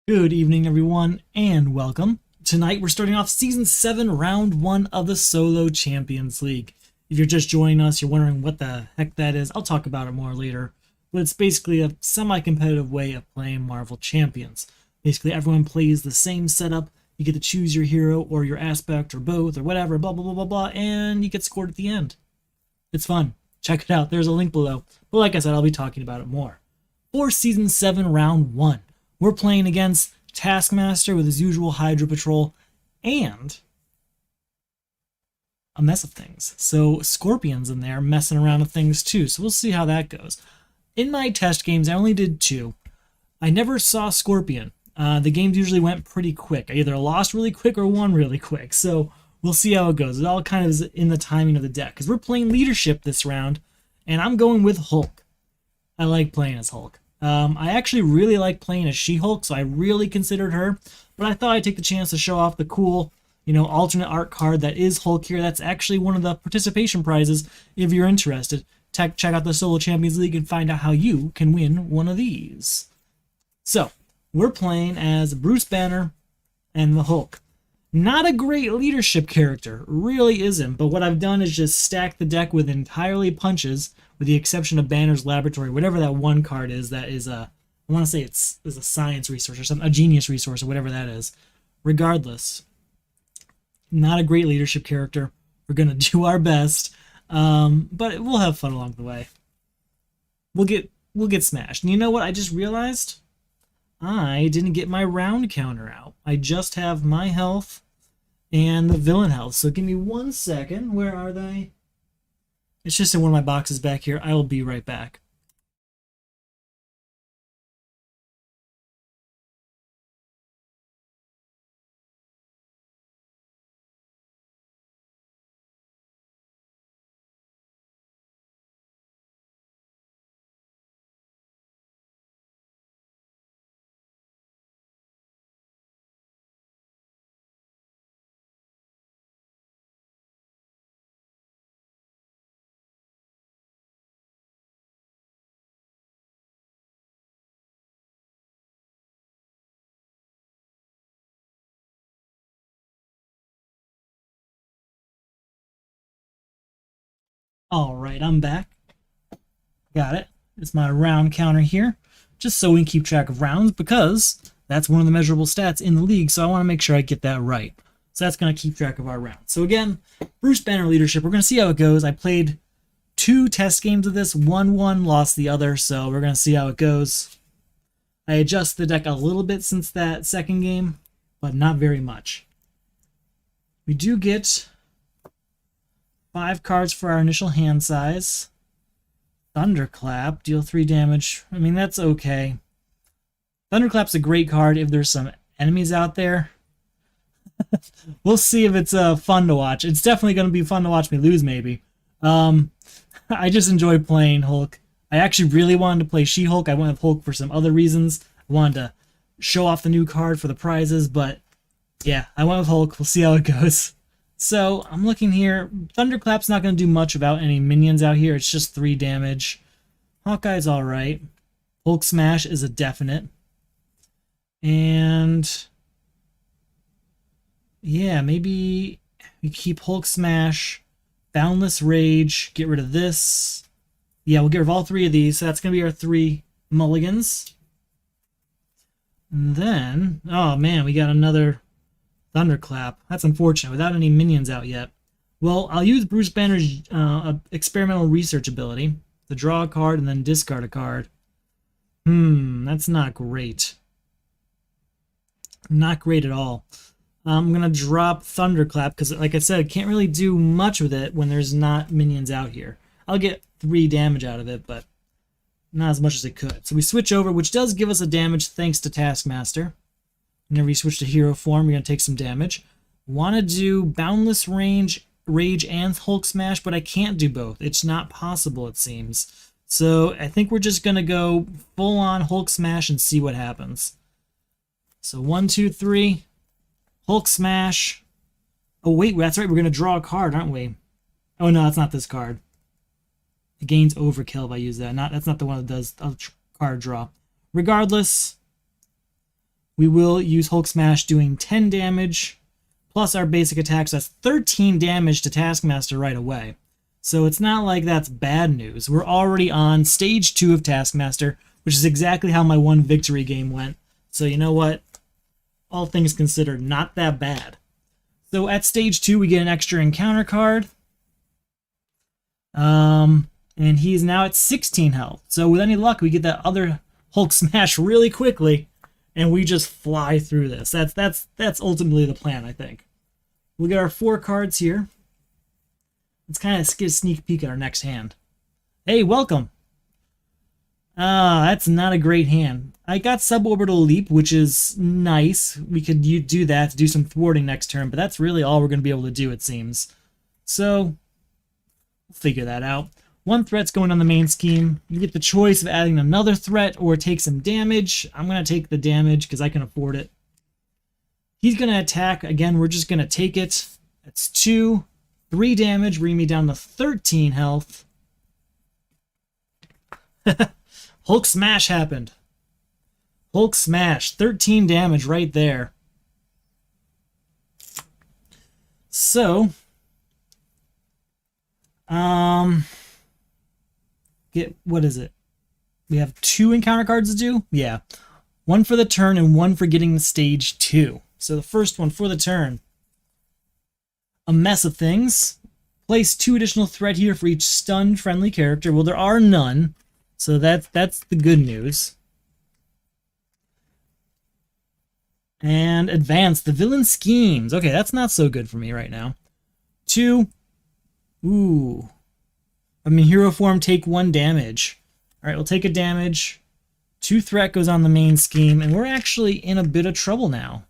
Good evening, everyone, and welcome. Tonight, we're starting off Season 7, Round 1 of the Solo Champions League. If you're just joining us, you're wondering what the heck that is, I'll talk about it more later. But it's basically a semi-competitive way of playing Marvel Champions. Basically, everyone plays the same setup. You get to choose your hero or your aspect or both or whatever, blah, blah, blah, blah, blah, and you get scored at the end. It's fun. Check it out. There's a link below. But like I said, I'll be talking about it more. For Season 7, Round 1. We're playing against Taskmaster with his usual Hydra patrol and a mess of things. So Scorpion's in there messing around with things too. So we'll see how that goes. In my test games, I only did 2. I never saw Scorpion. The games usually went pretty quick. I either lost really quick or won really quick. So we'll see how it goes. It all kind of is in the timing of the deck. Because we're playing leadership this round. And I'm going with Hulk. I like playing as Hulk. I actually really like playing as She-Hulk, so I really considered her. But I thought I'd take the chance to show off the cool, alternate art card that is Hulk here. That's actually one of the participation prizes if you're interested. Check out the Solo Champions League and find out how you can win one of these. So, we're playing as Bruce Banner and the Hulk. Not a great leadership character, really isn't, but what I've done is just stack the deck with entirely punches, with the exception of Banner's Laboratory, whatever that one card is that is I want to say it's a science resource or something, a genius resource or whatever that is. Regardless, not a great leadership character. We're going to do our best, but we'll have fun along the way. We'll get smashed. And you know what? I just realized I didn't get my round counter out. I just have my health and the villain health. So give me 1 second. Where are they? It's just in one of my boxes back here. I will be right back. All right, I'm back. Got it. It's my round counter here, just so we can keep track of rounds, because that's one of the measurable stats in the league, so I want to make sure I get that right. So that's going to keep track of our rounds. So again, Bruce Banner leadership. We're going to see how it goes. I played 2 test games of this. One won, lost the other, so we're going to see how it goes. I adjusted the deck a little bit since that second game, but not very much. We do get 5 cards for our initial hand size. Thunderclap, deal 3 damage. I mean, that's okay. Thunderclap's a great card if there's some enemies out there. We'll see if it's fun to watch. It's definitely going to be fun to watch me lose, maybe. I just enjoy playing Hulk. I actually really wanted to play She-Hulk. I went with Hulk for some other reasons. I wanted to show off the new card for the prizes, but yeah, I went with Hulk. We'll see how it goes. So, I'm looking here. Thunderclap's not going to do much without any minions out here. It's just 3 damage. Hawkeye's alright. Hulk Smash is a definite. And yeah, maybe we keep Hulk Smash, Boundless Rage, get rid of this. Yeah, we'll get rid of all 3 of these. So that's going to be our 3 mulligans. And then, oh man, we got another Thunderclap. That's unfortunate, without any minions out yet. Well, I'll use Bruce Banner's experimental research ability to draw a card and then discard a card. That's not great. Not great at all. I'm going to drop Thunderclap because, like I said, can't really do much with it when there's not minions out here. I'll get 3 damage out of it, but not as much as it could. So we switch over, which does give us a damage thanks to Taskmaster. Whenever you switch to hero form, you're going to take some damage. Want to do Boundless Rage and Hulk Smash, but I can't do both. It's not possible, it seems. So I think we're just going to go full-on Hulk Smash and see what happens. So 1, 2, 3. Hulk Smash. Oh, wait, that's right. We're going to draw a card, aren't we? Oh, no, that's not this card. It gains overkill if I use that. That's not the one that does a card draw. Regardless, We will use Hulk Smash doing 10 damage, plus our basic attacks. That's 13 damage to Taskmaster right away. So it's not like that's bad news. We're already on stage 2 of Taskmaster, which is exactly how my one victory game went. So you know what? All things considered, not that bad. So at stage 2, we get an extra encounter card. And he's now at 16 health. So with any luck, we get that other Hulk Smash really quickly, and we just fly through this. That's ultimately the plan, I think. We'll get our 4 cards here. Let's kind of get a sneak peek at our next hand. Hey, welcome. That's not a great hand. I got Suborbital Leap, which is nice. We could do that to do some thwarting next turn, but that's really all we're going to be able to do, it seems. So, we'll figure that out. 1 threat's going on the main scheme. You get the choice of adding another threat or take some damage. I'm going to take the damage because I can afford it. He's going to attack. Again, we're just going to take it. That's 2. 3 damage, bringing me down to 13 health. Hulk Smash happened. Hulk Smash, 13 damage right there. So, what is it? We have 2 encounter cards to do? Yeah. 1 for the turn and 1 for getting to stage 2. So the first one for the turn. A mess of things. Place 2 additional threat here for each stunned friendly character. Well, there are none, so that's the good news. And advance the villain schemes. Okay, that's not so good for me right now. 2. Ooh. I'm in hero form, take 1 damage. Alright, we'll take a damage. 2 threat goes on the main scheme, and we're actually in a bit of trouble now.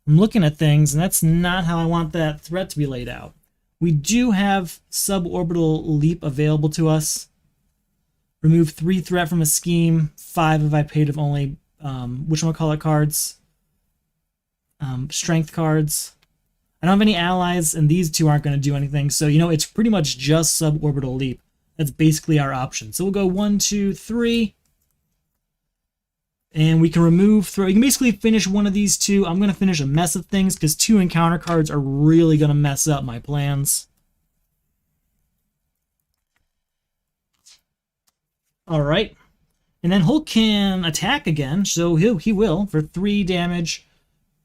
I'm looking at things, and that's not how I want that threat to be laid out. We do have Suborbital Leap available to us. Remove 3 threat from a scheme, 5 if I paid of only, whatchamacallit cards. Strength cards. I don't have any allies, and these 2 aren't going to do anything, so, you know, it's pretty much just Suborbital Leap. That's basically our option. So we'll go 1, 2, 3. And we can remove throw. You can basically finish one of these 2. I'm going to finish a mess of things because 2 encounter cards are really going to mess up my plans. Alright. And then Hulk can attack again, so he will for 3 damage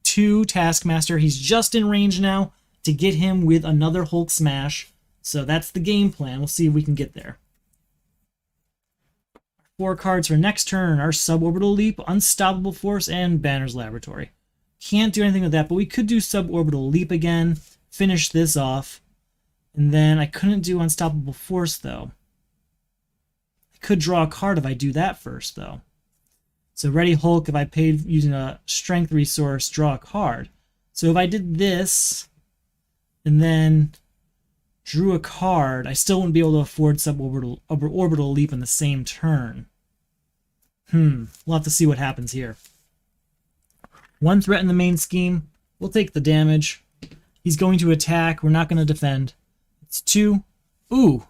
to Taskmaster. He's just in range now to get him with another Hulk Smash. So that's the game plan. We'll see if we can get there. 4 cards for next turn are Suborbital Leap, Unstoppable Force, and Banner's Laboratory. Can't do anything with that, but we could do Suborbital Leap again, finish this off, and then I couldn't do Unstoppable Force, though. I could draw a card if I do that first, though. So Ready Hulk, if I paid using a Strength resource, draw a card. So if I did this, and then drew a card, I still wouldn't be able to afford Suborbital Leap in the same turn. We'll have to see what happens here. 1 threat in the main scheme. We'll take the damage. He's going to attack. We're not going to defend. It's 2. Ooh,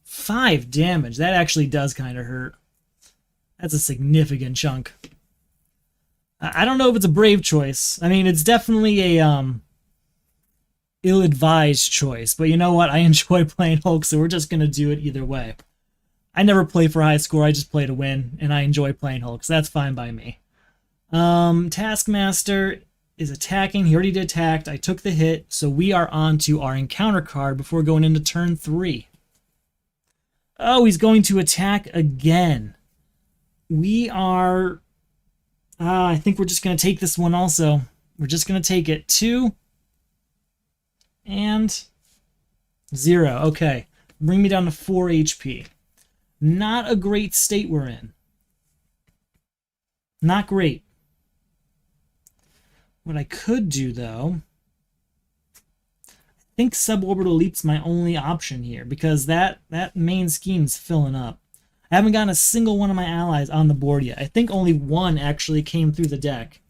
5 damage. That actually does kind of hurt. That's a significant chunk. I don't know if it's a brave choice. I mean, it's definitely a ill-advised choice, but you know what? I enjoy playing Hulk, so we're just going to do it either way. I never play for high score, I just play to win, and I enjoy playing Hulk, so that's fine by me. Taskmaster is attacking. He already attacked. I took the hit, so we are on to our encounter card before going into turn 3. Oh, he's going to attack again. We are... I think we're just going to take this one also. We're just going to take it. 2... and 0. Okay. Bring me down to 4 HP. Not a great state we're in. Not great. What I could do, though, I think Suborbital Leap's my only option here, because that main scheme's filling up. I haven't gotten a single one of my allies on the board yet. I think only 1 actually came through the deck.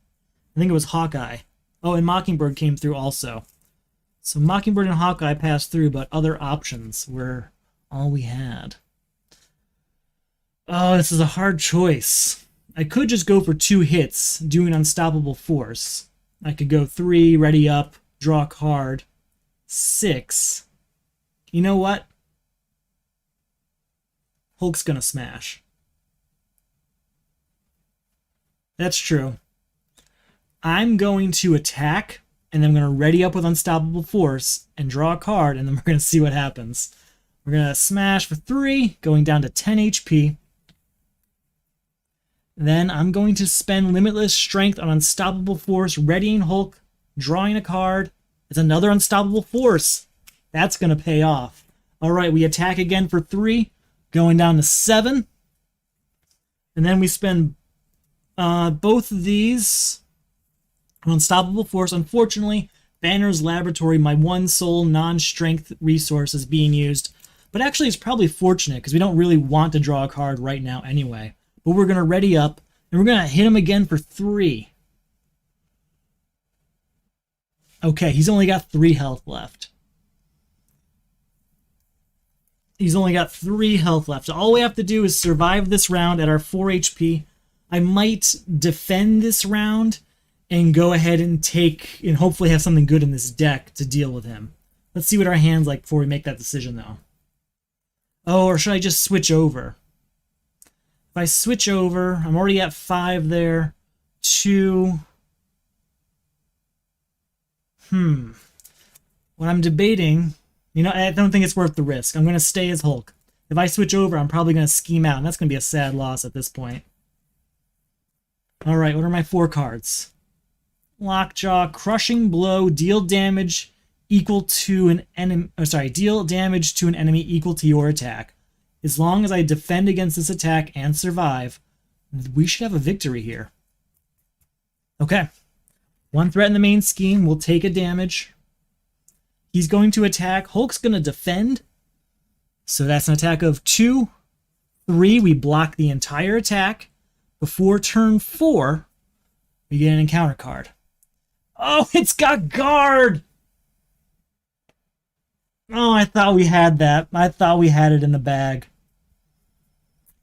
I think it was Hawkeye. Oh, and Mockingbird came through also. So Mockingbird and Hawkeye passed through, but other options were all we had. Oh, this is a hard choice. I could just go for 2 hits, doing Unstoppable Force. I could go 3, ready up, draw a card. 6. You know what? Hulk's gonna smash. That's true. I'm going to attack, and then I'm going to ready up with Unstoppable Force and draw a card, and then we're going to see what happens. We're going to smash for 3, going down to 10 HP. Then I'm going to spend Limitless Strength on Unstoppable Force, readying Hulk, drawing a card. It's another Unstoppable Force. That's going to pay off. All right, we attack again for 3, going down to 7. And then we spend both of these on Unstoppable Force. Unfortunately, Banner's Laboratory, my one sole non-strength resource, is being used. But actually, it's probably fortunate because we don't really want to draw a card right now anyway. But we're going to ready up, and we're going to hit him again for 3. Okay, he's only got 3 health left. He's only got 3 health left. So all we have to do is survive this round at our 4 HP. I might defend this round and go ahead and take, and hopefully have something good in this deck to deal with him. Let's see what our hand's like before we make that decision, though. Oh, or should I just switch over? If I switch over, I'm already at 5 there. 2. What I'm debating, you know, I don't think it's worth the risk. I'm going to stay as Hulk. If I switch over, I'm probably going to scheme out, and that's going to be a sad loss at this point. All right, what are my 4 cards? Lockjaw, Crushing Blow, deal damage equal to an enemy. Deal damage to an enemy equal to your attack. As long as I defend against this attack and survive, we should have a victory here. Okay. 1 threat in the main scheme will take a damage. He's going to attack. Hulk's going to defend. So that's an attack of 2. 3, we block the entire attack. Before turn 4, we get an encounter card. Oh, it's got guard! Oh, I thought we had that. I thought we had it in the bag.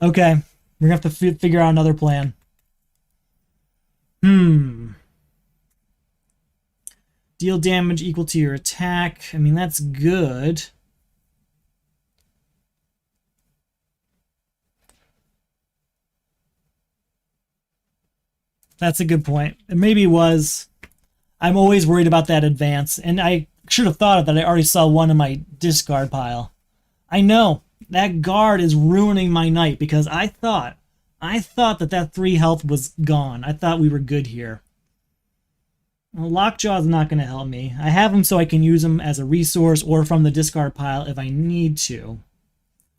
Okay, we're going to have to figure out another plan. Deal damage equal to your attack. I mean, that's good. That's a good point. And maybe it was. I'm always worried about that advance, and I should have thought of that. I already saw one in my discard pile. I know that guard is ruining my night because I thought that 3 health was gone. I thought we were good here. Well, Lockjaw is not going to help me. I have him so I can use him as a resource or from the discard pile if I need to.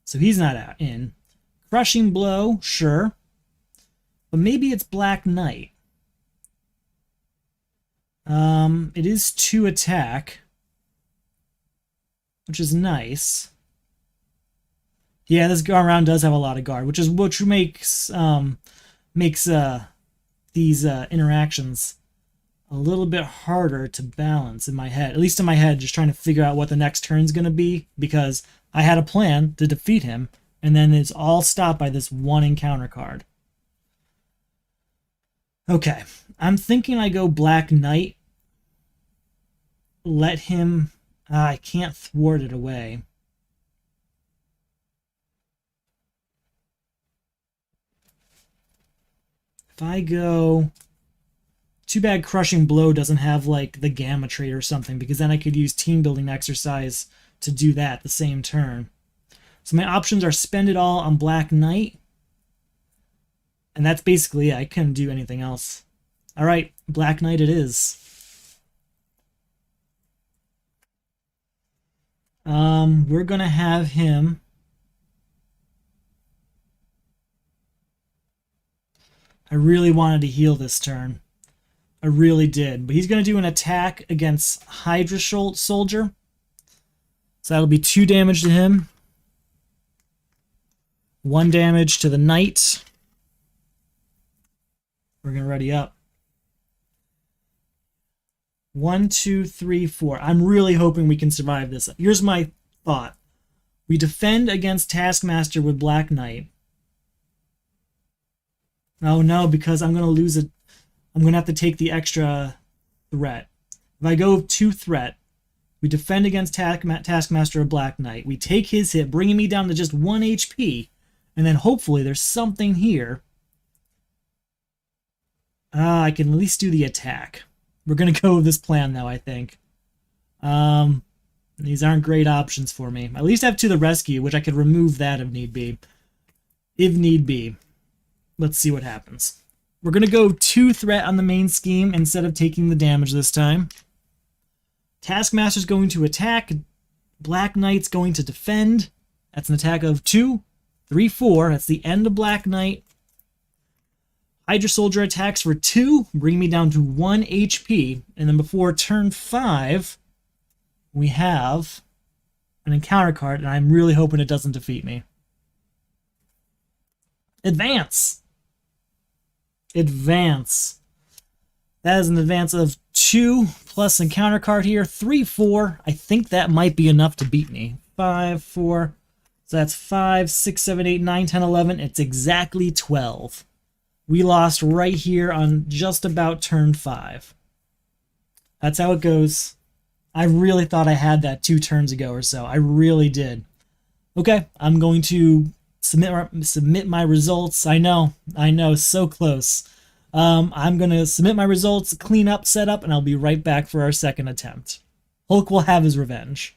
So he's not in. Crushing Blow, sure. But maybe it's Black Knight. It is 2 attack, which is nice. Yeah, this round does have a lot of guard, which makes these interactions a little bit harder to balance in my head. At least in my head, just trying to figure out what the next turn's going to be, because I had a plan to defeat him, and then it's all stopped by this 1 encounter card. Okay, I'm thinking I go Black Knight. Let him... I can't thwart it away. If I go... Too bad Crushing Blow doesn't have, like, the Gamma trait or something, because then I could use Team Building Exercise to do that the same turn. So my options are spend it all on Black Knight. And that's basically it. I couldn't do anything else. Alright, Black Knight it is. We're going to have him... I really wanted to heal this turn. I really did. But he's going to do an attack against Hydra Soldier. So that'll be 2 damage to him. 1 damage to the Knight. We're going to ready up. 1, 2, 3, 4. I'm really hoping we can survive this. Here's my thought. We defend against Taskmaster with Black Knight. Oh no, because I'm going to lose it. I'm going to have to take the extra threat. If I go 2 threat, we defend against Taskmaster of Black Knight. We take his hit, bringing me down to just 1 HP. And then hopefully there's something here. I can at least do the attack. We're going to go with this plan now, I think. These aren't great options for me. At least I have To the Rescue, which I could remove that if need be. If need be. Let's see what happens. We're going to go 2 threat on the main scheme instead of taking the damage this time. Taskmaster's going to attack. Black Knight's going to defend. That's an attack of 2, 3, 4. That's the end of Black Knight. Hydra Soldier attacks for 2, bringing me down to 1 HP. And then before turn 5, we have an encounter card, and I'm really hoping it doesn't defeat me. Advance! Advance. That is an advance of 2 plus encounter card here. 3, 4. I think that might be enough to beat me. 5, 4. So that's 5, 6, 7, 8, 9, 10, 11. It's exactly 12. We lost right here on just about turn 5. That's how it goes. I really thought I had that 2 turns ago or so. I really did. Okay, I'm going to submit my results. I know, so close. I'm going to submit my results, clean up, set up, and I'll be right back for our second attempt. Hulk will have his revenge.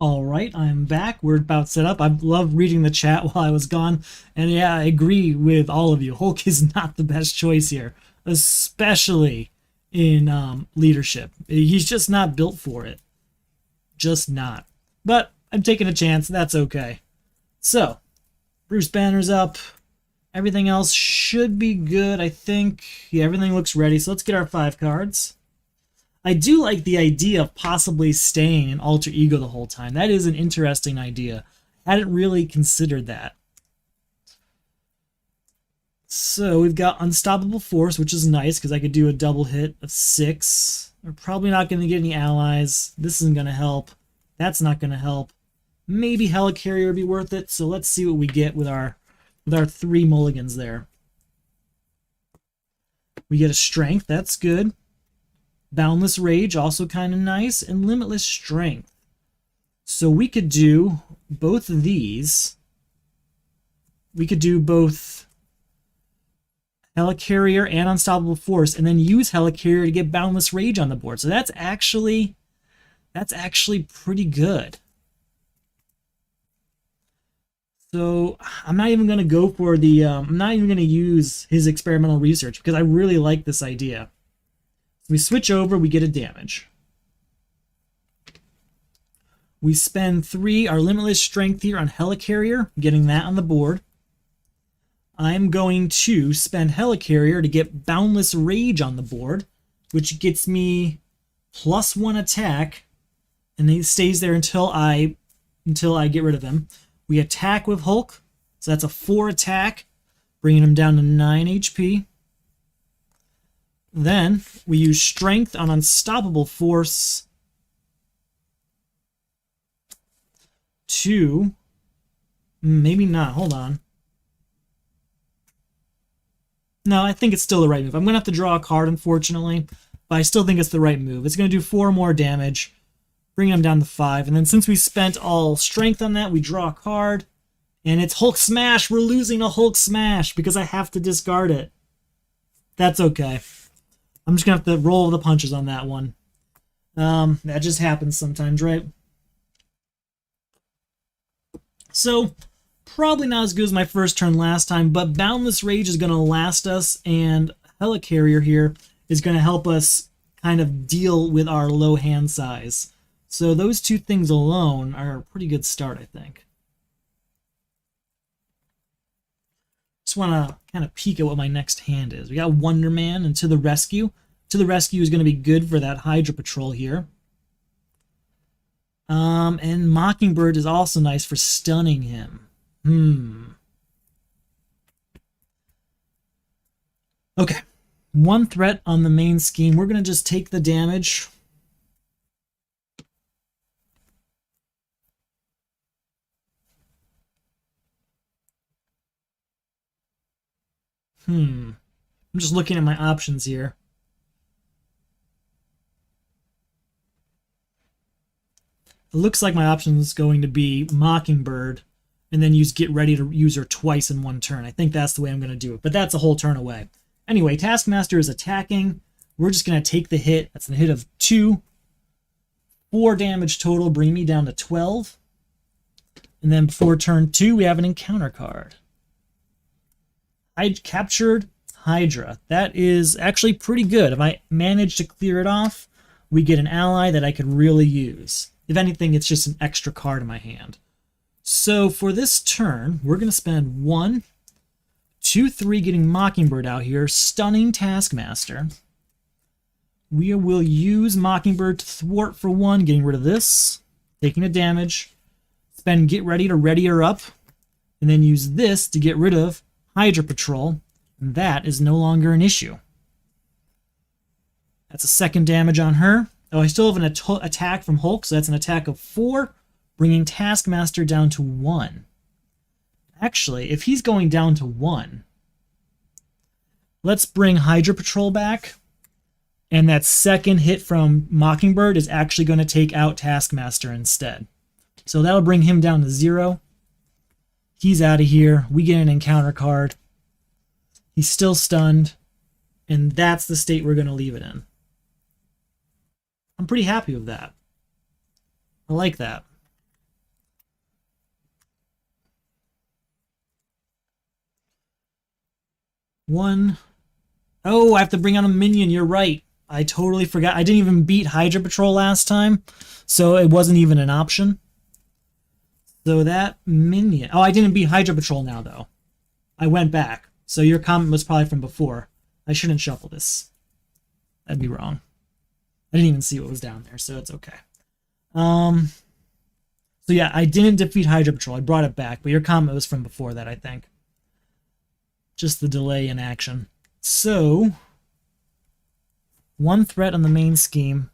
Alright, I'm back. We're about set up. I love reading the chat while I was gone. And yeah, I agree with all of you. Hulk is not the best choice here, especially in leadership. He's just not built for it. Just not. But I'm taking a chance. That's okay. So, Bruce Banner's up. Everything else should be good, I think. Yeah, everything looks ready. So let's get our 5 cards. I do like the idea of possibly staying in Alter Ego the whole time. That is an interesting idea. I hadn't really considered that. So we've got Unstoppable Force, which is nice because I could do a double hit of 6. We're probably not going to get any allies. This isn't going to help. That's not going to help. Maybe Helicarrier would be worth it. So let's see what we get with our 3 mulligans there. We get a Strength. That's good. Boundless Rage, also kind of nice, and Limitless Strength. So we could do both of these. We could do both Helicarrier and Unstoppable Force, and then use Helicarrier to get Boundless Rage on the board. So that's actually pretty good. So I'm not even going to go for the, I'm not even going to use his experimental research because I really like this idea. So we switch over, we get a damage. We spend 3, our Limitless Strength here on Helicarrier, getting that on the board. I'm going to spend Helicarrier to get Boundless Rage on the board, which gets me +1 attack, and he stays there until I get rid of him. We attack with Hulk, so that's a 4 attack, bringing him down to 9 HP. Then we use Strength on Unstoppable Force to... maybe not, hold on. No, I think it's still the right move. I'm going to have to draw a card, unfortunately, but I still think it's the right move. It's going to do 4 more damage, bringing him down to 5. And then since we spent all strength on that, we draw a card, and it's Hulk Smash. We're losing a Hulk Smash because I have to discard it. That's okay. I'm just going to have to roll the punches on that one. That just happens sometimes, right? So, probably not as good as my first turn last time, but Boundless Rage is going to last us, and Helicarrier here is going to help us kind of deal with our low hand size. So those two things alone are a pretty good start, I think. Just want to kind of peek at what my next hand is. We got Wonder Man and To the Rescue. To the Rescue is going to be good for that Hydra patrol here. And Mockingbird is also nice for stunning him. Okay. 1 threat on the main scheme. We're going to just take the damage. I'm just looking at my options here. It looks like my option is going to be Mockingbird and then Get Ready to use her twice in 1 turn. I think that's the way I'm going to do it, but that's a whole turn away. Anyway, Taskmaster is attacking. We're just going to take the hit. That's a hit of 2. 4 damage total, bringing me down to 12. And then before turn 2, we have an encounter card. I captured Hydra. That is actually pretty good. If I manage to clear it off, we get an ally that I could really use. If anything, it's just an extra card in my hand. So for this turn, we're going to spend 1, 2, 3 getting Mockingbird out here, stunning Taskmaster. We will use Mockingbird to thwart for 1, getting rid of this, taking the damage, spend Get Ready to ready her up, and then use this to get rid of Hydra Patrol, and that is no longer an issue. That's a 2nd damage on her. Oh, I still have an attack from Hulk, so that's an attack of 4, bringing Taskmaster down to 1. Actually, if he's going down to 1, let's bring Hydra Patrol back, and that 2nd hit from Mockingbird is actually going to take out Taskmaster instead. So that'll bring him down to 0. He's out of here. We get an encounter card. He's still stunned, and that's the state we're going to leave it in. I'm pretty happy with that. I like that. One. Oh, I have to bring on a minion. You're right. I totally forgot. I didn't even beat Hydra Patrol last time, so it wasn't even an option. So that minion... Oh, I didn't beat Hydra Patrol now, though. I went back. So your comment was probably from before. I shouldn't shuffle this. That'd be wrong. I didn't even see what was down there, so it's okay. So yeah, I didn't defeat Hydra Patrol. I brought it back, but your comment was from before that, I think. Just the delay in action. So, 1 threat on the main scheme.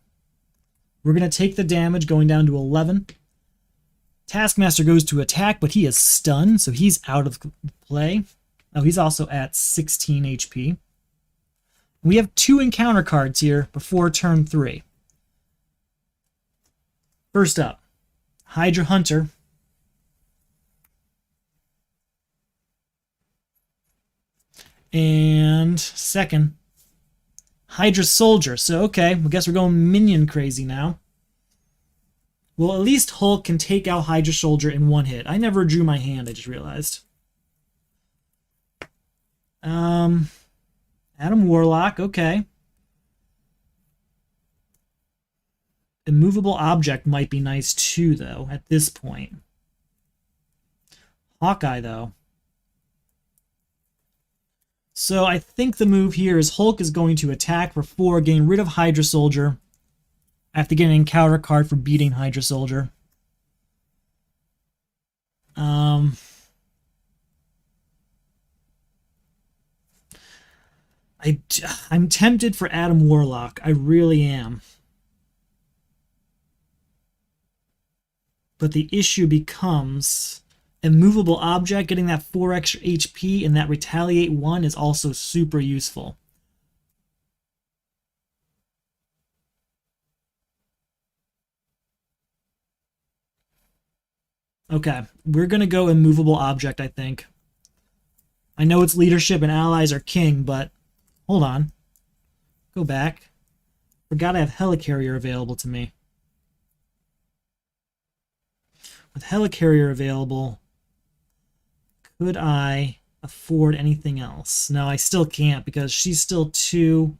We're going to take the damage, going down to 11. Taskmaster goes to attack, but he is stunned, so he's out of play. Oh, he's also at 16 HP. We have 2 encounter cards here before turn 3. First up, Hydra Hunter. And second, Hydra Soldier. So, okay, I guess we're going minion crazy now. Well, at least Hulk can take out Hydra Soldier in one hit. I never drew my hand, I just realized. Adam Warlock, okay. Immovable Object might be nice too, though, at this point. Hawkeye, though. So I think the move here is Hulk is going to attack for 4, getting rid of Hydra Soldier. I have to get an encounter card for beating Hydra Soldier. I'm tempted for Adam Warlock. I really am. But the issue becomes Immovable Object, getting that 4 extra HP, and that Retaliate 1 is also super useful. Okay, we're going to go Immovable Object, I think. I know it's leadership and allies are king, but hold on. Go back. Forgot I have Helicarrier available to me. With Helicarrier available, could I afford anything else? No, I still can't because she's still 2.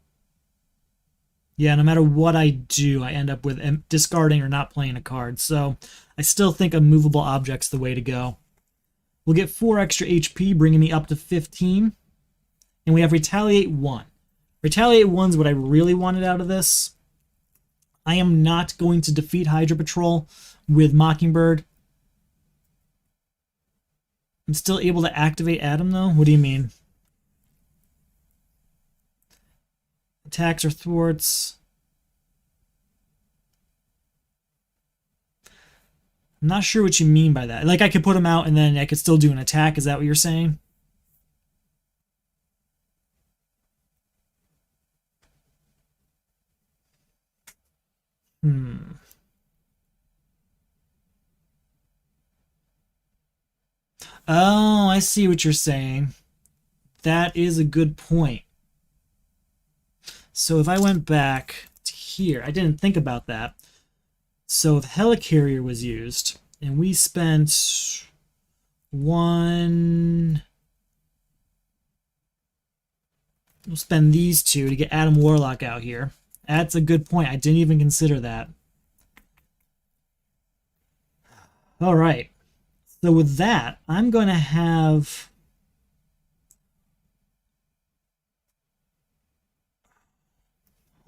Yeah, no matter what I do, I end up with discarding or not playing a card. So I still think Immovable Object's the way to go. We'll get 4 extra HP, bringing me up to 15. And we have Retaliate 1. Retaliate 1's what I really wanted out of this. I am not going to defeat Hydra Patrol with Mockingbird. I'm still able to activate Adam, though? What do you mean? Attacks or thwarts. I'm not sure what you mean by that. Like, I could put him out and then I could still do an attack. Is that what you're saying? Oh, I see what you're saying. That is a good point. So if I went back to here, I didn't think about that. So if Helicarrier was used, and we spent 1... We'll spend these 2 to get Adam Warlock out here. That's a good point. I didn't even consider that. All right. So with that, I'm going to have...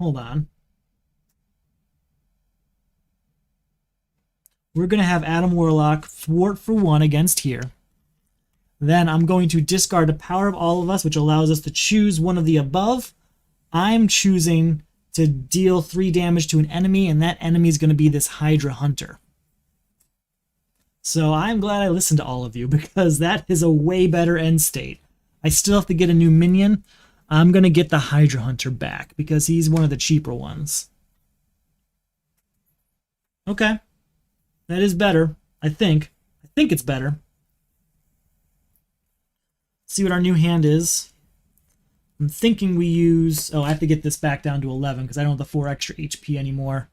Hold on. We're going to have Adam Warlock thwart for 1 against here. Then I'm going to discard the Power of All of Us, which allows us to choose one of the above. I'm choosing to deal 3 damage to an enemy, and that enemy is going to be this Hydra Hunter. So I'm glad I listened to all of you, because that is a way better end state. I still have to get a new minion. I'm going to get the Hydra Hunter back, because he's one of the cheaper ones. Okay. That is better, I think. I think it's better. See what our new hand is. I'm thinking we use... Oh, I have to get this back down to 11, because I don't have the 4 extra HP anymore.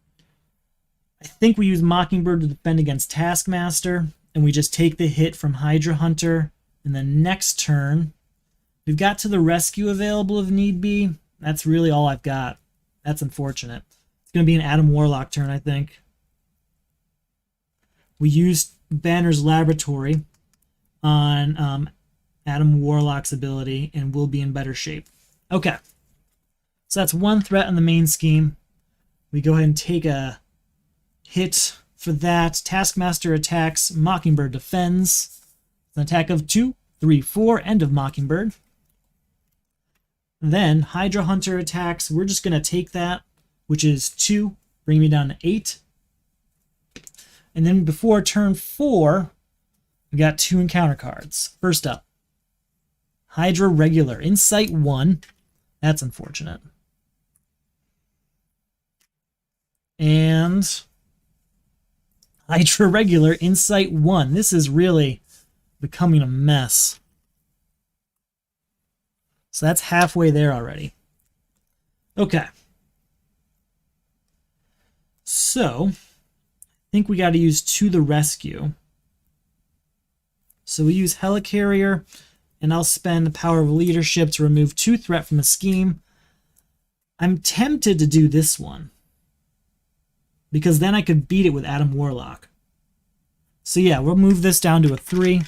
I think we use Mockingbird to defend against Taskmaster, and we just take the hit from Hydra Hunter, and then next turn, we've got to the rescue available if need be. That's really all I've got. That's unfortunate. It's going to be an Adam Warlock turn, I think. We used Banner's Laboratory on Adam Warlock's ability, and we'll be in better shape. Okay. So that's 1 threat on the main scheme. We go ahead and take a hit for that. Taskmaster attacks, Mockingbird defends. An attack of 2, 3, 4, end of Mockingbird. Then Hydra Hunter attacks. We're just going to take that, which is 2, bring me down to 8. And then before turn 4, we got 2 encounter cards. First up, Hydra Regular, Insight 1. That's unfortunate. And Hydra Regular, Insight 1. This is really becoming a mess. So that's halfway there already. Okay. So, I think we got to use To the Rescue. So we use Helicarrier, and I'll spend the Power of Leadership to remove 2 threat from a scheme. I'm tempted to do this one, because then I could beat it with Adam Warlock. So yeah, we'll move this down to a 3.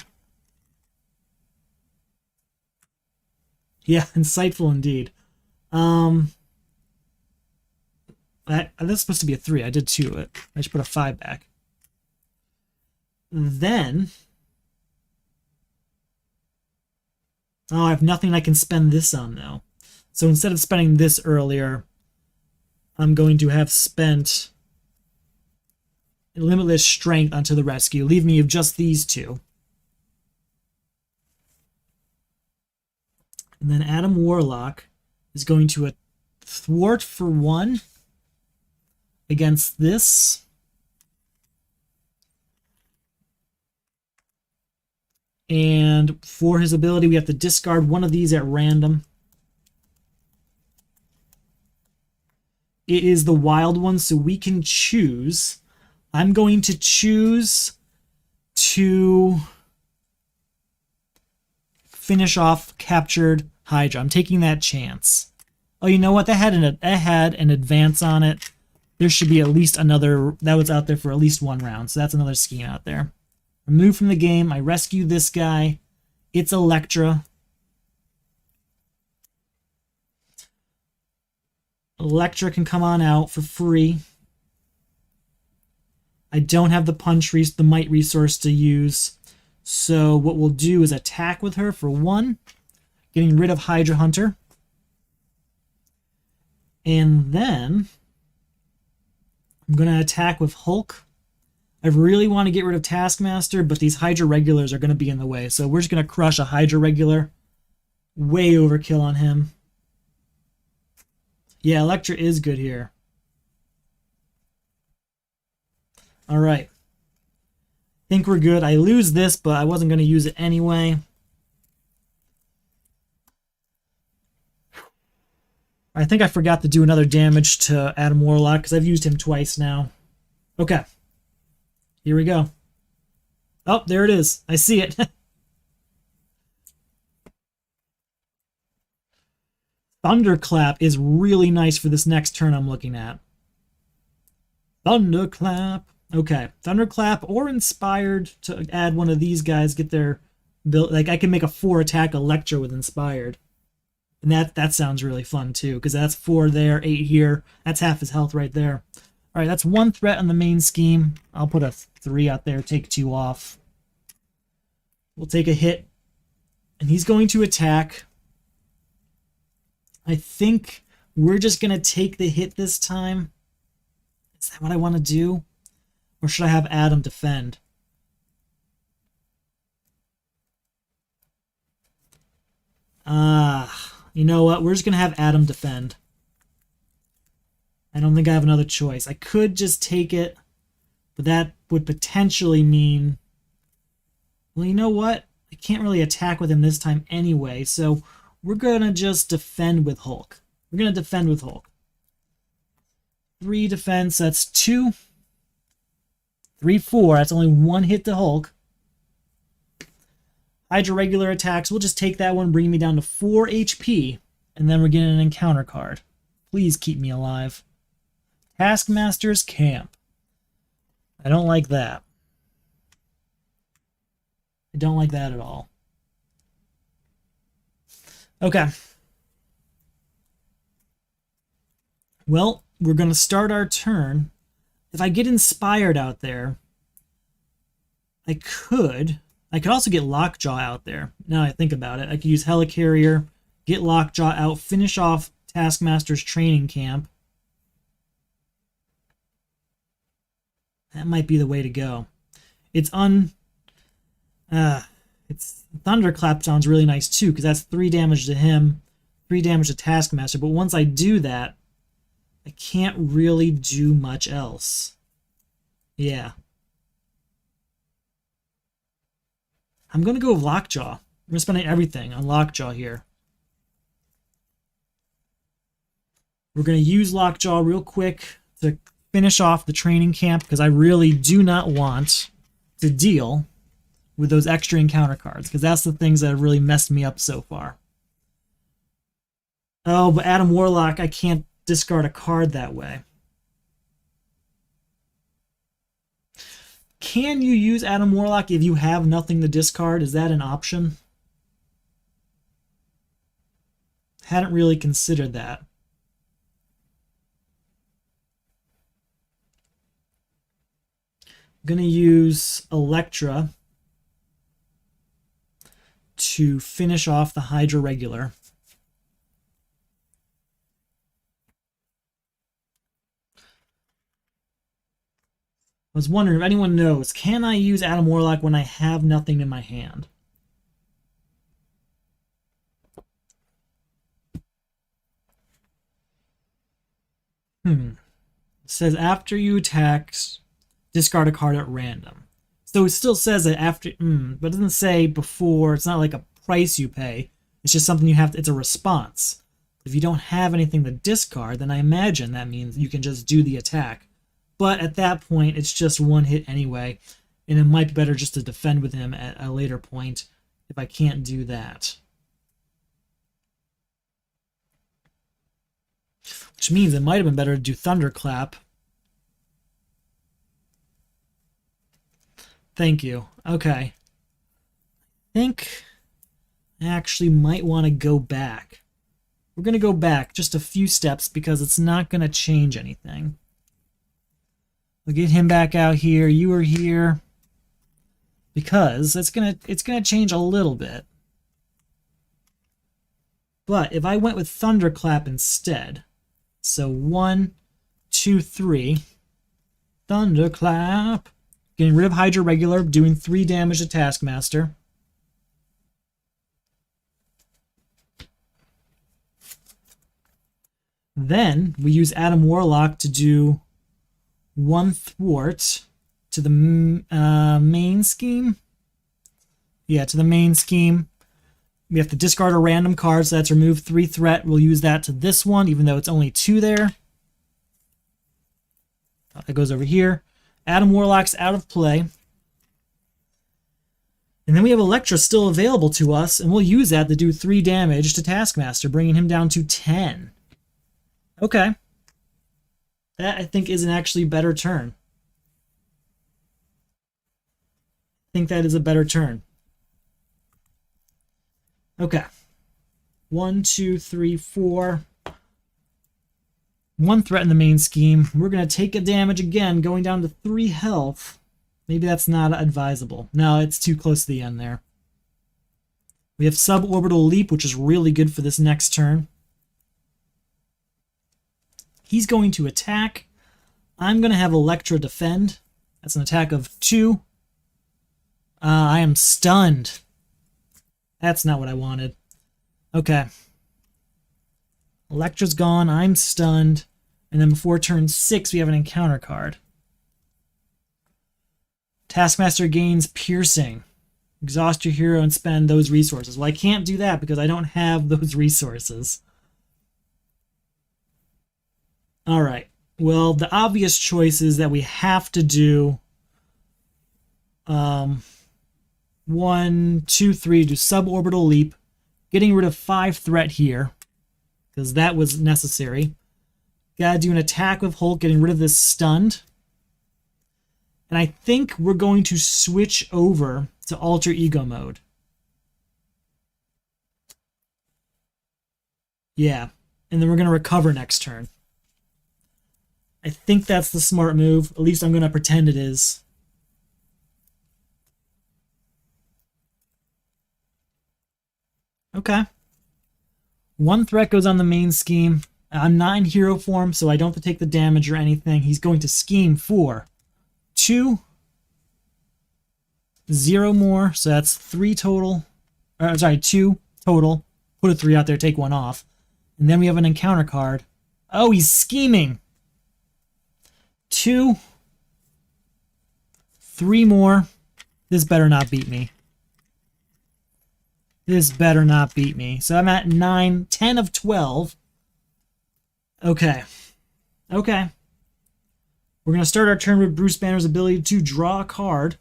Yeah, insightful indeed. That's supposed to be a 3. I did 2 it. I should put a 5 back. Then... oh, I have nothing I can spend this on, though. So instead of spending this earlier, I'm going to have spent Limitless Strength onto the Rescue. Leave me with just these 2. And then Adam Warlock is going to thwart for 1 against this. And for his ability, we have to discard one of these at random. It is the wild one, so we can choose. I'm going to choose to finish off captured Hydra. I'm taking that chance. Oh, you know what? That had an advance on it. There should be at least another... that was out there for at least 1 round, so that's another scheme out there. Remove from the game. I rescue this guy. It's Elektra. Elektra can come on out for free. I don't have the might resource to use. So what we'll do is attack with her for 1, getting rid of Hydra Hunter. And then I'm going to attack with Hulk. I really want to get rid of Taskmaster, but these Hydra regulars are going to be in the way. So we're just going to crush a Hydra regular. Way overkill on him. Yeah, Elektra is good here. Alright. Think we're good. I lose this, but I wasn't going to use it anyway. I think I forgot to do another damage to Adam Warlock, because I've used him twice now. Okay. Here we go. Oh, there it is. I see it. Thunderclap is really nice for this next turn I'm looking at. Thunderclap. Okay. Thunderclap or Inspired to add one of these guys, get their build. Like, I can make a 4-attack Elektra with Inspired. And that sounds really fun, too, because that's 4 there, 8 here. That's half his health right there. All right, that's 1 threat on the main scheme. I'll put a 3 out there, take 2 off. We'll take a hit, and he's going to attack. I think we're just going to take the hit this time. Is that what I want to do? Or should I have Adam defend? You know what? We're just going to have Adam defend. I don't think I have another choice. I could just take it, but that would potentially mean... well, you know what? I can't really attack with him this time anyway, so we're going to just defend with Hulk. We're going to defend with Hulk. 3 defense, that's 2. 3, 4, that's only 1 hit to Hulk. Hydra regular attacks, we'll just take that one, bring me down to 4 HP, and then we're getting an encounter card. Please keep me alive. Taskmaster's Camp. I don't like that. I don't like that at all. Okay. Well, we're going to start our turn. If I get Inspired out there, I could also get Lockjaw out there. Now I think about it. I could use Helicarrier, get Lockjaw out, finish off Taskmaster's training camp. That might be the way to go. It's Thunderclap sounds really nice too, because that's 3 damage to him, 3 damage to Taskmaster. But once I do that, I can't really do much else. Yeah. I'm going to go with Lockjaw. I'm going to spend everything on Lockjaw here. We're going to use Lockjaw real quick to finish off the training camp because I really do not want to deal with those extra encounter cards because that's the things that have really messed me up so far. Oh, but Adam Warlock, I can't discard a card that way. Can you use Adam Warlock if you have nothing to discard? Is that an option? Hadn't really considered that. I'm going to use Electra to finish off the Hydra regular. I was wondering if anyone knows, can I use Adam Warlock when I have nothing in my hand? It says after you attack, discard a card at random. So it still says that after, but it doesn't say before. It's not like a price you pay. It's just something you have to, it's a response. If you don't have anything to discard, then I imagine that means you can just do the attack. But at that point, it's just one hit anyway, and it might be better just to defend with him at a later point if I can't do that. Which means it might have been better to do Thunderclap. Thank you. Okay. I think I actually might want to go back. We're going to go back just a few steps because it's not going to change anything. We'll get him back out here. You are here. Because it's gonna change a little bit. But if I went with Thunderclap instead, so 1, 2, 3, Thunderclap, getting rid of Hydra regular, doing 3 damage to Taskmaster. Then we use Adam Warlock to do 1 thwart to the main scheme. Yeah, to the main scheme. We have to discard a random card, so that's remove 3 threat. We'll use that to this one, even though it's only 2 there. That goes over here. Adam Warlock's out of play. And then we have Electra still available to us, and we'll use that to do 3 damage to Taskmaster, bringing him down to 10. Okay. That, I think, is an actually better turn. I think that is a better turn. Okay. 1, 2, 3, 4. 1 threat in the main scheme. We're going to take a damage again, going down to 3 health. Maybe that's not advisable. No, it's too close to the end there. We have suborbital leap, which is really good for this next turn. He's going to attack. I'm going to have Electra defend. That's an attack of 2. I am stunned. That's not what I wanted. Okay. Electra's gone. I'm stunned. And then before turn 6, we have an encounter card. Taskmaster gains piercing. Exhaust your hero and spend those resources. Well, I can't do that because I don't have those resources. Alright, well, the obvious choice is that we have to do 1, 2, 3, do suborbital leap, getting rid of 5 threat here, because that was necessary. Gotta do an attack with Hulk, getting rid of this stunned. And I think we're going to switch over to alter ego mode. Yeah, and then we're going to recover next turn. I think that's the smart move. At least I'm going to pretend it is. Okay. 1 threat goes on the main scheme. I'm not in hero form, so I don't have to take the damage or anything. He's going to scheme for 2, 0 more, so that's 3 total. Sorry, 2 total. Put a 3 out there, take 1 off. And then we have an encounter card. Oh, he's scheming! 2, 3 more. This better not beat me. This better not beat me. So I'm at 9, 10 of 12. Okay. Okay. We're going to start our turn with Bruce Banner's ability to draw a card.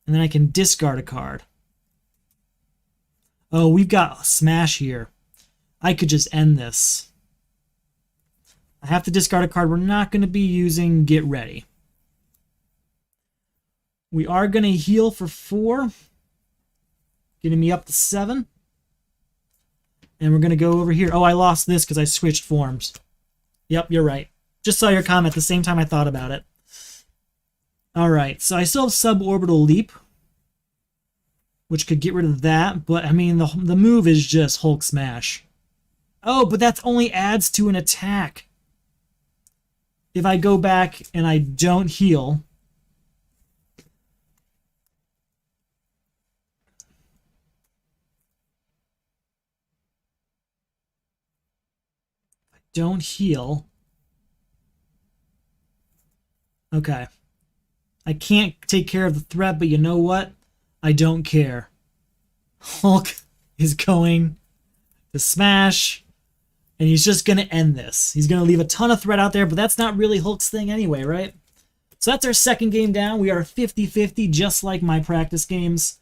And then I can discard a card. Oh, we've got a smash here. I could just end this. I have to discard a card we're not going to be using. Get ready. We are going to heal for 4. Getting me up to 7. And we're going to go over here. Oh, I lost this because I switched forms. Yep, you're right. Just saw your comment at the same time I thought about it. Alright, so I still have suborbital leap, which could get rid of that, but I mean, the move is just Hulk Smash. Oh, but that only adds to an attack. If I go back and I don't heal, okay. I can't take care of the threat, but you know what? I don't care. Hulk is going to smash, and he's just going to end this. He's going to leave a ton of threat out there, but that's not really Hulk's thing anyway, right? So that's our second game down. We are 50-50, just like my practice games.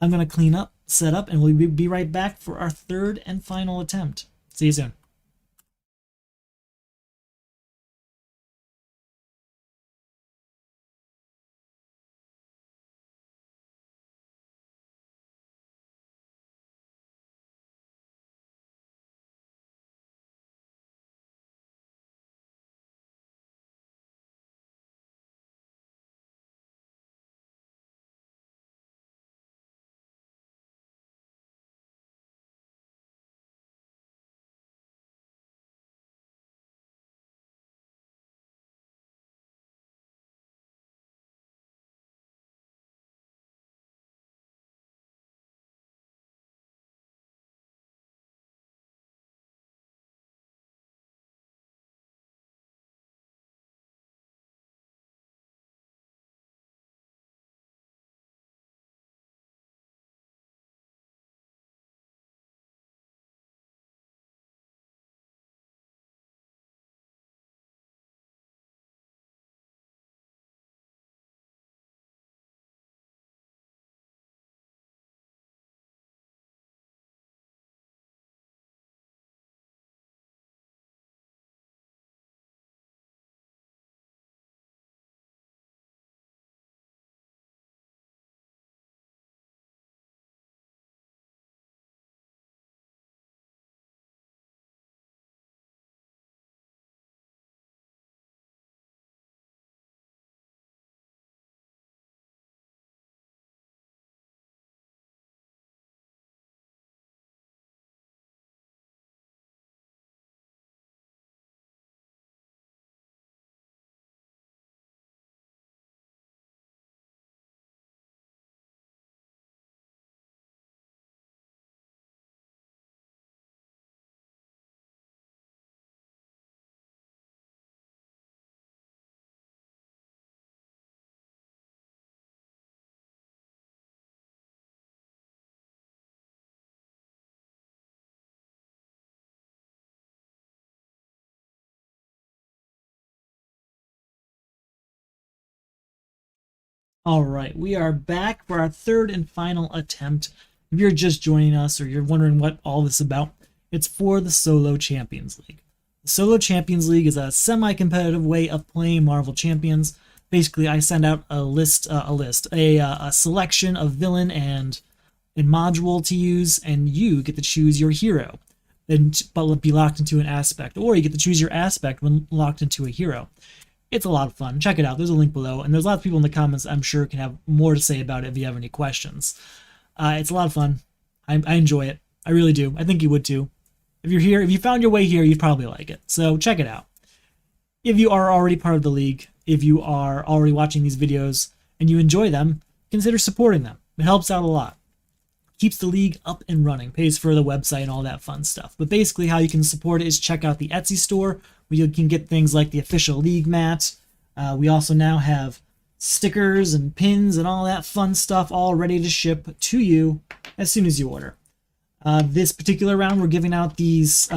I'm going to clean up, set up, and we'll be right back for our third and final attempt. See you soon. All right, we are back for our third and final attempt. If you're just joining us or you're wondering what all this is about, it's for the Solo Champions League. The Solo Champions League is a semi-competitive way of playing Marvel Champions. Basically, I send out a selection of villain and module to use, and you get to choose your hero, but be locked into an aspect, or you get to choose your aspect when locked into a hero. It's a lot of fun. Check it out. There's a link below, and there's lots of people in the comments I'm sure can have more to say about it if you have any questions. It's a lot of fun. I enjoy it. I really do. I think you would too. If you're here, if you found your way here, you'd probably like it. So check it out. If you are already part of the league, if you are already watching these videos and you enjoy them, consider supporting them. It helps out a lot. Keeps the league up and running, pays for the website and all that fun stuff. But basically how you can support it is check out the Etsy store, where you can get things like the official league mat. We also now have stickers and pins and all that fun stuff all ready to ship to you as soon as you order. This particular round, we're giving out these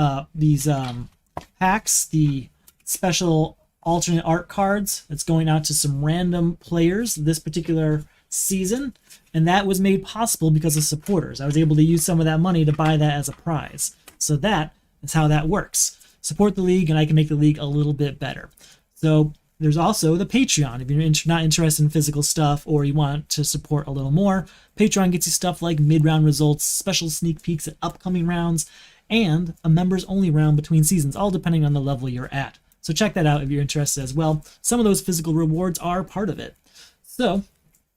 packs, the special alternate art cards that's going out to some random players this particular season, and that was made possible because of supporters. I was able to use some of that money to buy that as a prize. So that is how that works. Support the league, and I can make the league a little bit better. So there's also the Patreon. If you're not interested in physical stuff or you want to support a little more, Patreon gets you stuff like mid-round results, special sneak peeks at upcoming rounds, and a members-only round between seasons, all depending on the level you're at. So check that out if you're interested as well. Some of those physical rewards are part of it. So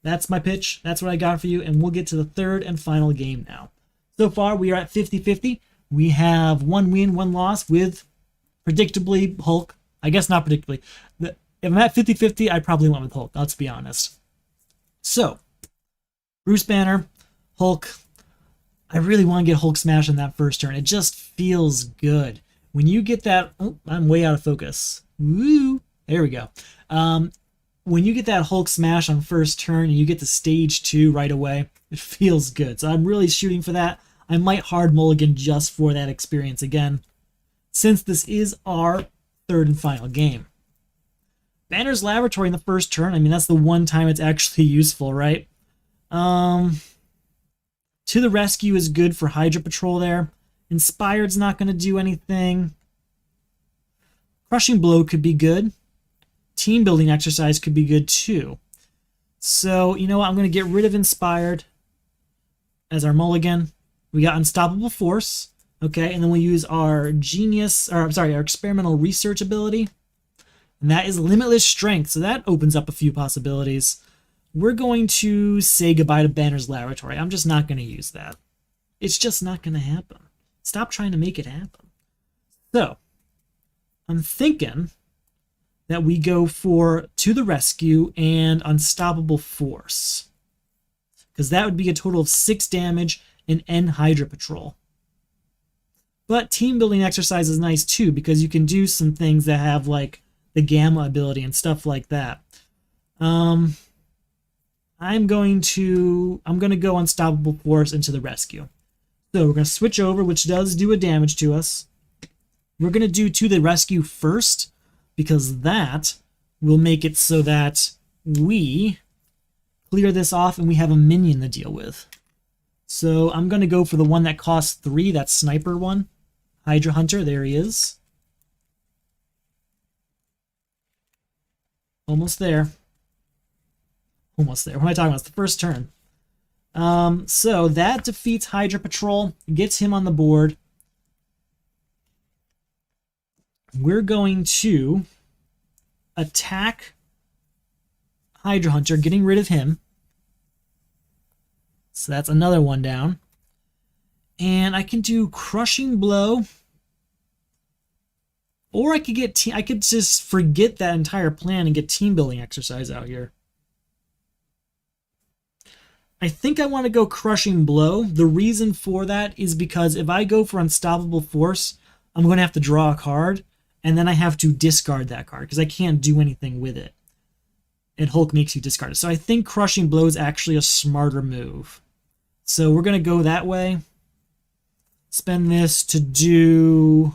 that's my pitch. That's what I got for you, and we'll get to the third and final game now. So far, we are at 50-50. We have 1 win, 1 loss with, predictably, Hulk. I guess not predictably. If I'm at 50-50, I probably went with Hulk, let's be honest. So, Bruce Banner, Hulk. I really want to get Hulk smash in that first turn. It just feels good. When you get that... Oh, I'm way out of focus. Woo! There we go. When you get that Hulk smash on first turn and you get to stage 2 right away, it feels good. So I'm really shooting for that. I might hard mulligan just for that experience again, since this is our third and final game. Banner's Laboratory in the first turn. I mean, that's the one time it's actually useful, right? To the Rescue is good for Hydra Patrol there. Inspired's not going to do anything. Crushing Blow could be good. Team Building Exercise could be good too. So, you know what? I'm going to get rid of Inspired as our mulligan. We got Unstoppable Force. Okay, and then we'll use our our Experimental Research ability. And that is Limitless Strength, so that opens up a few possibilities. We're going to say goodbye to Banner's Laboratory. I'm just not going to use that. It's just not going to happen. Stop trying to make it happen. So, I'm thinking that we go for To the Rescue and Unstoppable Force, because that would be a total of 6 damage and end Hydra Patrol. But Team Building Exercise is nice too, because you can do some things that have like the Gamma ability and stuff like that. I'm going to go Unstoppable Force into the Rescue. So we're going to switch over, which does do a damage to us. We're going to do To the Rescue first, because that will make it so that we clear this off and we have a minion to deal with. So I'm going to go for the one that costs 3, that Sniper one. Hydra Hunter, there he is. Almost there. Almost there. What am I talking about? It's the first turn. So that defeats Hydra Patrol, gets him on the board. We're going to attack Hydra Hunter, getting rid of him. So that's another one down. And I can do Crushing Blow. Or I could just forget that entire plan and get Team Building Exercise out here. I think I want to go Crushing Blow. The reason for that is because if I go for Unstoppable Force, I'm going to have to draw a card, and then I have to discard that card because I can't do anything with it. And Hulk makes you discard it. So I think Crushing Blow is actually a smarter move. So we're going to go that way. Spend this to do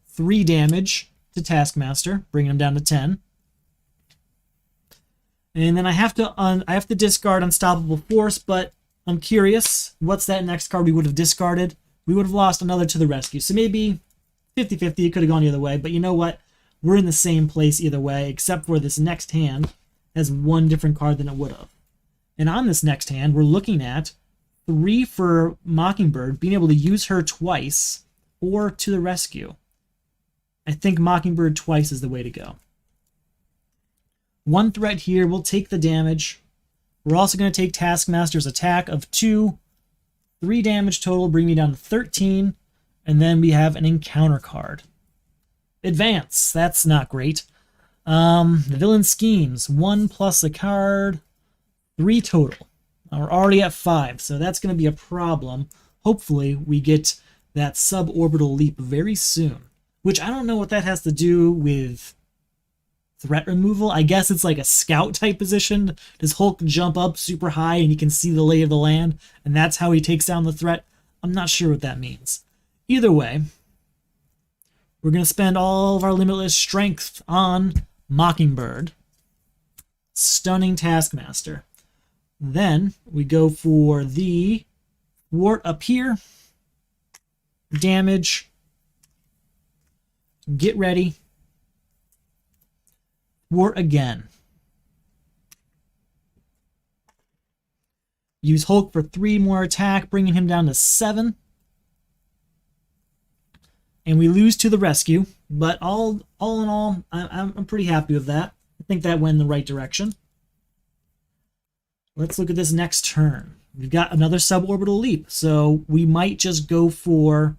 3 damage to Taskmaster, bringing him down to 10. And then I have to discard Unstoppable Force, but I'm curious, what's that next card we would have discarded? We would have lost another To the Rescue. So maybe 50-50, it could have gone the other way, but you know what? We're in the same place either way, except for this next hand has 1 different card than it would have. And on this next hand, we're looking at 3 for Mockingbird, being able to use her twice, or To the Rescue. I think Mockingbird twice is the way to go. 1 threat here, we'll take the damage. We're also going to take Taskmaster's attack of 2. 3 damage total, bring me down to 13. And then we have an encounter card. Advance, that's not great. The Villain Schemes, 1 plus a card, 3 total. Now we're already at 5, so that's going to be a problem. Hopefully we get that suborbital leap very soon. Which I don't know what that has to do with threat removal. I guess it's like a scout type position. Does Hulk jump up super high and he can see the lay of the land, and that's how he takes down the threat? I'm not sure what that means. Either way, we're going to spend all of our limitless strength on Mockingbird. Stunning Taskmaster. Then we go for the thwart up here. Damage. Get ready. Thwart again. Use Hulk for 3 more attack, bringing him down to 7. And we lose to the rescue, but all in all, I'm pretty happy with that. I think that went in the right direction. Let's look at this next turn. We've got another suborbital leap, so we might just go for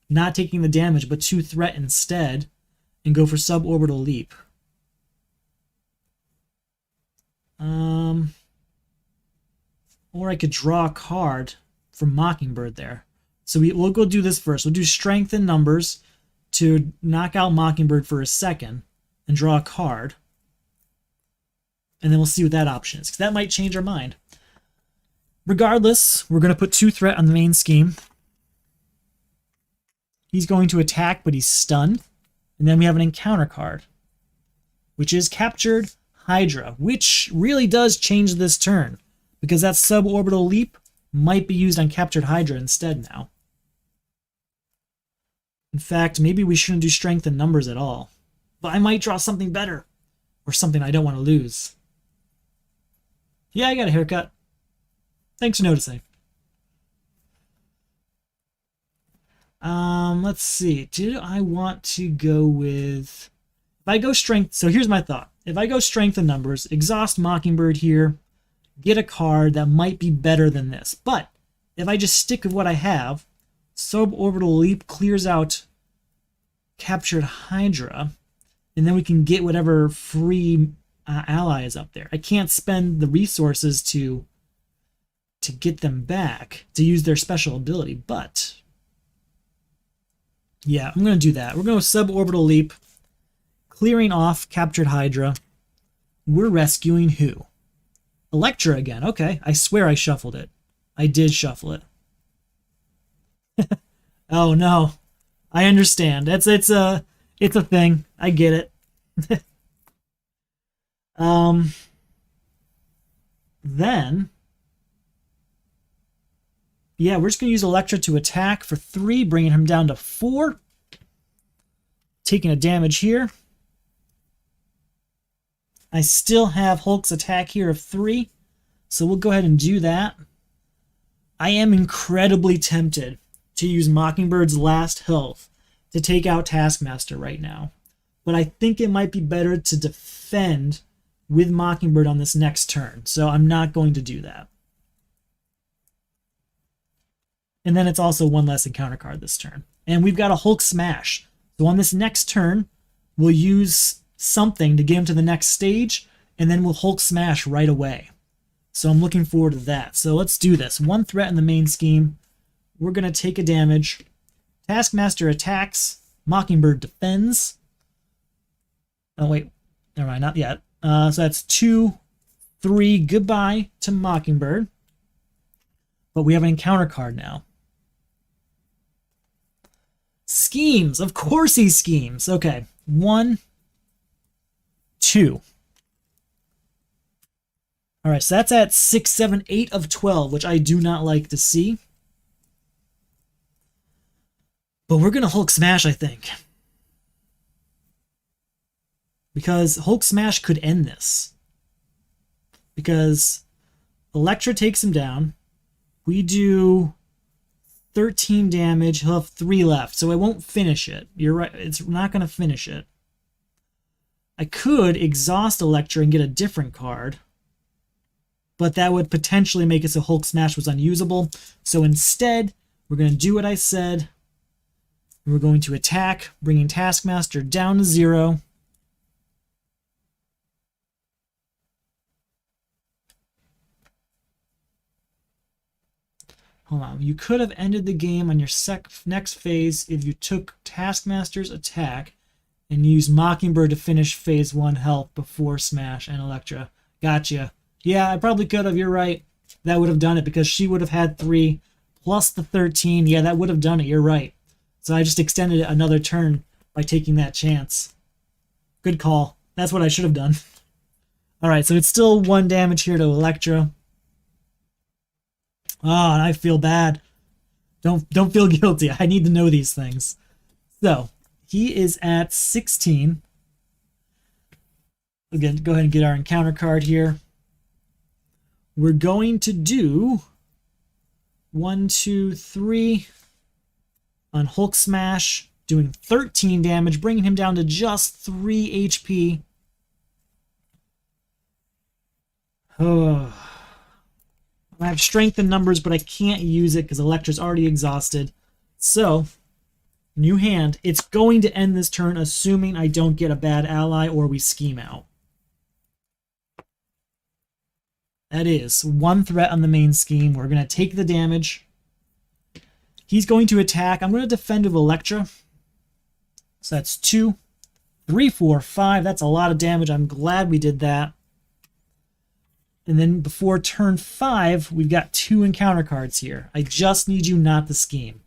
not taking the damage, but 2 threat instead, and go for suborbital leap. Or I could draw a card from Mockingbird there. So we'll go do this first. We'll do strength and numbers to knock out Mockingbird for a second and draw a card. And then we'll see what that option is, because that might change our mind. Regardless, we're going to put 2 threat on the main scheme. He's going to attack, but he's stunned. And then we have an encounter card, which is Captured Hydra, which really does change this turn, because that suborbital leap might be used on Captured Hydra instead now. In fact, maybe we shouldn't do strength and numbers at all. But I might draw something better, or something I don't want to lose. Yeah, I got a haircut. Thanks for noticing. Let's see. Do I want to go with... If I go strength... So here's my thought. If I go strength and numbers, exhaust Mockingbird here, get a card that might be better than this. But if I just stick with what I have, suborbital leap clears out Captured Hydra, and then we can get whatever free ally is up there. I can't spend the resources to get them back, to use their special ability, but yeah, I'm going to do that. We're going to suborbital leap, clearing off Captured Hydra. We're rescuing who? Elektra again. Okay, I swear I shuffled it. I did shuffle it. Oh no, I understand. It's a thing. I get it. Then, yeah, we're just going to use Elektra to attack for 3, bringing him down to 4. Taking a damage here. I still have Hulk's attack here of 3, so we'll go ahead and do that. I am incredibly tempted to use Mockingbird's last health to take out Taskmaster right now, but I think it might be better to defend with Mockingbird on this next turn, so I'm not going to do that. And then it's also 1 less encounter card this turn. And we've got a Hulk Smash. So on this next turn, we'll use something to get him to the next stage, and then we'll Hulk Smash right away. So I'm looking forward to that. So let's do this. 1 threat in the main scheme. We're going to take a damage. Taskmaster attacks. Mockingbird defends. Oh, wait. Never mind. Not yet. So that's 2, 3. Goodbye to Mockingbird. But we have an encounter card now. Schemes. Of course he schemes. Okay. 1, 2. All right, so that's at 6, 7, 8 of 12, which I do not like to see. But we're going to Hulk Smash, I think. Because Hulk Smash could end this. Because Elektra takes him down. We do 13 damage. He'll have 3 left, so it won't finish it. You're right. It's not going to finish it. I could exhaust Elektra and get a different card, but that would potentially make it so Hulk Smash was unusable. So instead, we're going to do what I said. We're going to attack, bringing Taskmaster down to 0. Hold on. You could have ended the game on your next phase if you took Taskmaster's attack and used Mockingbird to finish phase 1 health before Smash and Elektra. Gotcha. Yeah, I probably could have. You're right. That would have done it because she would have had 3 plus the 13. Yeah, that would have done it. You're right. So I just extended it another turn by taking that chance. Good call. That's what I should have done. Alright, so it's still 1 damage here to Electra. Oh, and I feel bad. Don't feel guilty. I need to know these things. So, he is at 16. Again, go ahead and get our encounter card here. We're going to do 1, 2, 3 on Hulk Smash, doing 13 damage, bringing him down to just 3 HP. Oh. I have strength in numbers, but I can't use it because Electra's already exhausted. So, new hand. It's going to end this turn, assuming I don't get a bad ally or we scheme out. That is 1 threat on the main scheme. We're going to take the damage. He's going to attack. I'm going to defend with Electra. So that's 2, 3, 4, 5. That's a lot of damage. I'm glad we did that. And then before turn 5, we've got 2 encounter cards here. I just need you not to scheme.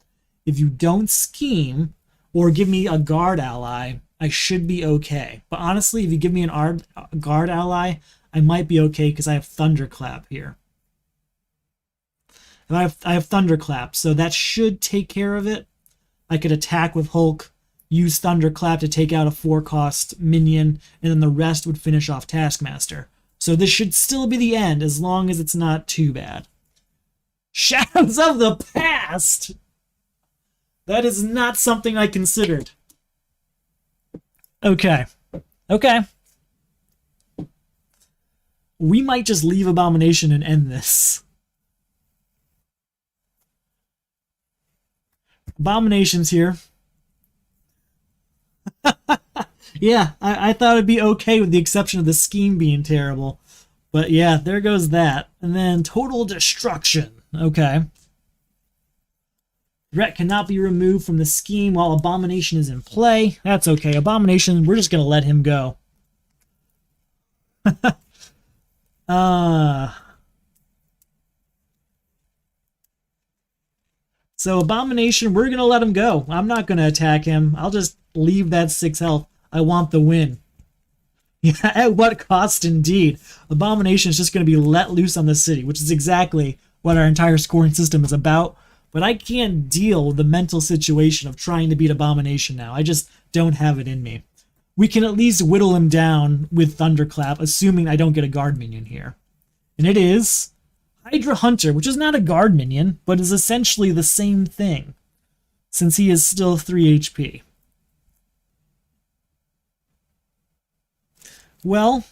If you don't scheme or give me a guard ally, I should be okay. But honestly, if you give me a guard ally, I might be okay because I have Thunderclap here. And I have Thunderclap, so that should take care of it. I could attack with Hulk, use Thunderclap to take out a 4-cost minion, and then the rest would finish off Taskmaster. So this should still be the end, as long as it's not too bad. Shadows of the Past! That is not something I considered. Okay. Okay. We might just leave Abomination and end this. Abomination's here. Yeah, I thought it'd be okay with the exception of the scheme being terrible. But yeah, there goes that. And then Total Destruction. Okay. Threat cannot be removed from the scheme while Abomination is in play. That's okay. Abomination, we're just going to let him go. So Abomination, we're going to let him go. I'm not going to attack him. I'll just leave that 6 health. I want the win. Yeah, at what cost indeed. Abomination is just going to be let loose on the city, which is exactly what our entire scoring system is about. But I can't deal with the mental situation of trying to beat Abomination now. I just don't have it in me. We can at least whittle him down with Thunderclap, assuming I don't get a guard minion here. And it is Hydra Hunter, which is not a guard minion, but is essentially the same thing, since he is still 3 HP. Well,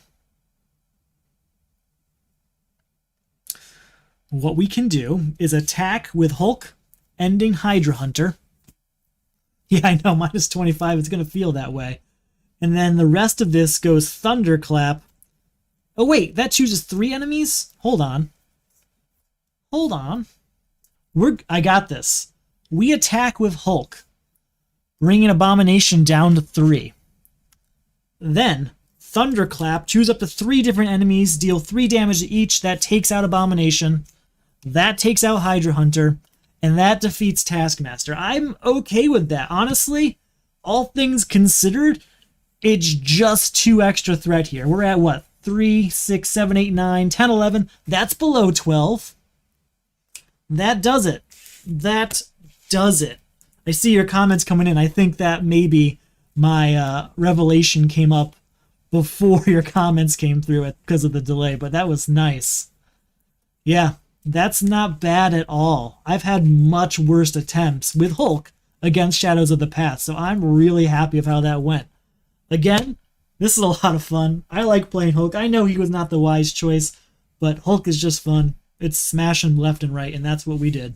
what we can do is attack with Hulk, ending Hydra Hunter. Yeah, I know, minus 25, it's going to feel that way. And then the rest of this goes Thunderclap. Oh wait, that chooses 3 enemies? Hold on. Hold on. I got this. We attack with Hulk, bringing Abomination down to 3. Then Thunderclap, choose up to 3 different enemies, deal 3 damage to each. That takes out Abomination. That takes out Hydra Hunter. And that defeats Taskmaster. I'm okay with that. Honestly, all things considered, it's just 2 extra threat here. We're at what? 3, 6, 7, 8, 9, 10, 11. That's below 12. That does it. That does it. I see your comments coming in. I think that maybe my revelation came up before your comments came through it because of the delay, but that was nice. Yeah, that's not bad at all. I've had much worse attempts with Hulk against Shadows of the Past, so I'm really happy with how that went. Again, this is a lot of fun. I like playing Hulk. I know he was not the wise choice, but Hulk is just fun. It's smashing left and right, and that's what we did.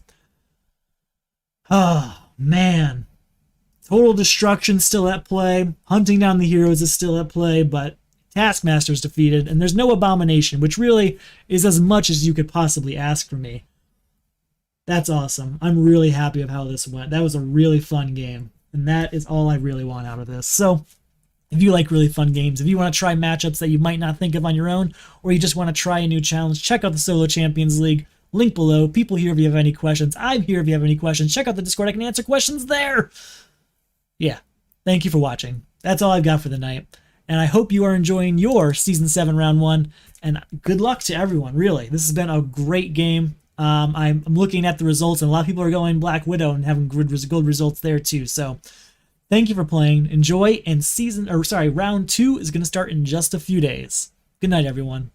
Oh, man. Total Destruction still at play. Hunting down the heroes is still at play, but Taskmaster's defeated, and there's no Abomination, which really is as much as you could possibly ask from me. That's awesome. I'm really happy with how this went. That was a really fun game, and that is all I really want out of this. So, if you like really fun games, if you want to try matchups that you might not think of on your own, or you just want to try a new challenge, check out the Solo Champions League. Link below. People here if you have any questions. I'm here if you have any questions. Check out the Discord. I can answer questions there. Yeah. Thanks. thank you for watching. That's all I've got for the night. And I hope you are enjoying your Season 7 Round 1. And good luck to everyone, really. This has been a great game. I'm looking at the results, and a lot of people are going Black Widow and having good results there too. So thank you for playing. Enjoy, and Round 2 is going to start in just a few days. Good night, everyone.